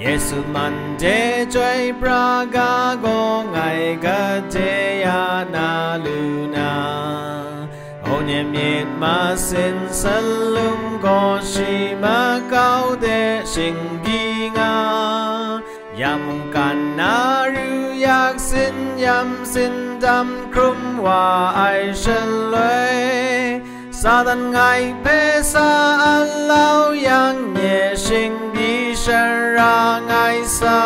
Yesu mande joy braga go ngai ga te ya na luna Onye miệt ma sin salum go shi ma cao de sinh gi nga Yam kan na ru yak sin dam krum wa ai shen lue Sa tan ngai pe sa an lao yang nhẹ sinh bi shen ra ngai sa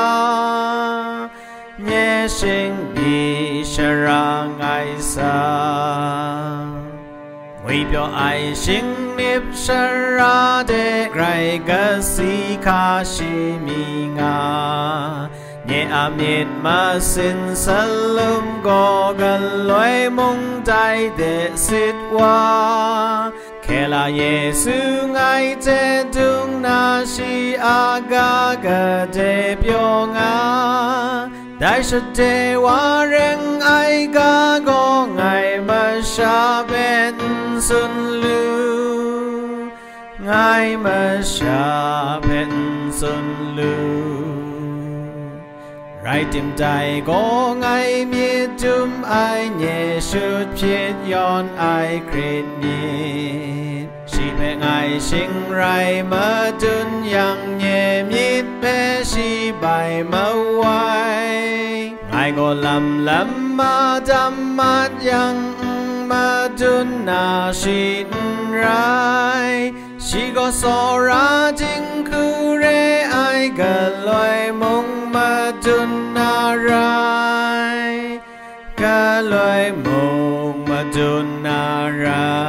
nhẹ sinh bi shen ra ngai sa Ngụy biểu ai sinh nếp shen ra de grai ga si ka shi mi nga Nhẹ miệt ma sin salum go gần lối mong tai de sit wa Kela Yesu ngai te dung na shi aga ga de bio nga Đại sự te wa reng ai ga go ngai ma sha ben sun lu Ngai ma sha ben sun lu Rai tim tai go ngai mi tum ai nhẹ sút phiết yon ai kret ni Si pe ngai sinh rai ma tun yang nhẹ miết pe si bai ma wai Ngai go lam ma dam mat yang ma tun na si rai Si go so ra jing khu re ai ga loi mong ma tun na rai Ga loi mong ma tun na rai